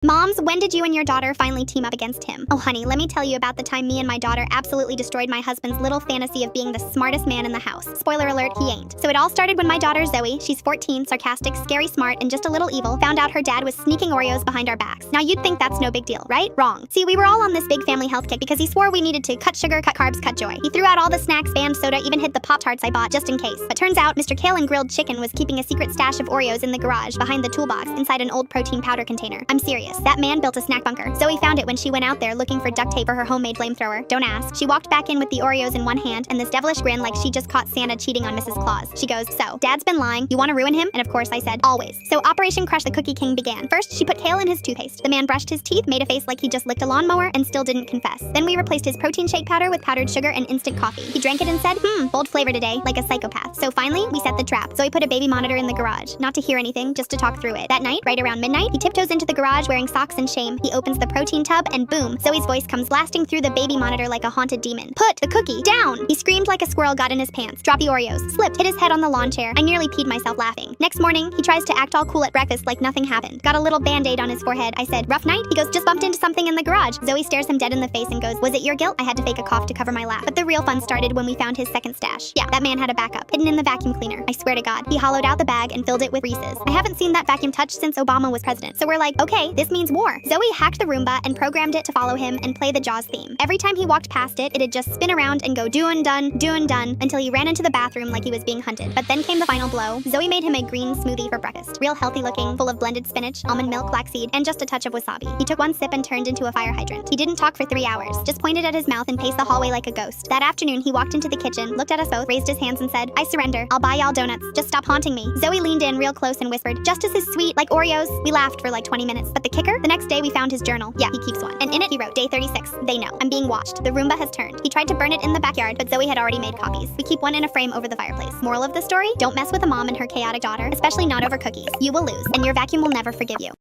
Moms, when did you and your daughter finally team up against him? Oh honey, let me tell you about the time me and my daughter absolutely destroyed my husband's little fantasy of being the smartest man in the house. Spoiler alert, he ain't. So it all started when my daughter Zoe, she's 14, sarcastic, scary smart, and just a little evil, found out her dad was sneaking Oreos behind our backs. Now you'd think that's no big deal, right? Wrong. See, we were all on this big family health kick because he swore we needed to cut sugar, cut carbs, cut joy. He threw out all the snacks, banned soda, even hid the Pop-Tarts I bought just in case. But turns out Mr. Kale and Grilled Chicken was keeping a secret stash of Oreos in the garage behind the toolbox inside an old protein powder container. I'm serious. That man built a snack bunker. Zoe found it when she went out there looking for duct tape for her homemade flamethrower. Don't ask. She walked back in with the Oreos in one hand and this devilish grin like she just caught Santa cheating on Mrs. Claus. She goes, "So, Dad's been lying. You want to ruin him?" And of course I said, "Always." So Operation Crush the Cookie King began. First, she put kale in his toothpaste. The man brushed his teeth, made a face like he just licked a lawnmower, and still didn't confess. Then we replaced his protein shake powder with powdered sugar and instant coffee. He drank it and said, bold flavor today, like a psychopath. So finally, we set the trap. Zoe put a baby monitor in the garage. Not to hear anything, just to talk through it. That night, right around midnight, he tiptoes into the garage wearing socks and shame. He opens the protein tub and boom, Zoe's voice comes blasting through the baby monitor like a haunted demon. "Put the cookie down!" He screamed like a squirrel got in his pants, dropped the Oreos, slipped, hit his head on the lawn chair. I nearly peed myself laughing. Next morning, he tries to act all cool at breakfast like nothing happened. Got a little band-aid on his forehead. I said, "Rough night?" He goes, "Just bumped into something in the garage." Zoe stares him dead in the face and goes, "Was it your guilt?" I had to fake a cough to cover my laugh. But the real fun started when we found his second stash. Yeah, that man had a backup, hidden in the vacuum cleaner. I swear to God, he hollowed out the bag and filled it with Reese's. I haven't seen that vacuum touched since Obama was president. So we're like, okay, this means war. Zoe hacked the Roomba and programmed it to follow him and play the Jaws theme. Every time he walked past it, it'd just spin around and go doin' done, until he ran into the bathroom like he was being hunted. But then came the final blow. Zoe made him a green smoothie for breakfast. Real healthy looking, full of blended spinach, almond milk, flaxseed, and just a touch of wasabi. He took one sip and turned into a fire hydrant. He didn't talk for 3 hours, just pointed at his mouth and paced the hallway like a ghost. That afternoon, he walked into the kitchen, looked at us both, raised his hands and said, "I surrender. I'll buy y'all donuts. Just stop haunting me." Zoe leaned in real close and whispered, "Justice is sweet, like Oreos." We laughed for like 20 minutes. But the kicker? The next day we found his journal. Yeah, he keeps one. And in it he wrote, "Day 36. They know. I'm being watched. The Roomba has turned." He tried to burn it in the backyard, but Zoe had already made copies. We keep one in a frame over the fireplace. Moral of the story? Don't mess with a mom and her chaotic daughter, especially not over cookies. You will lose, and your vacuum will never forgive you.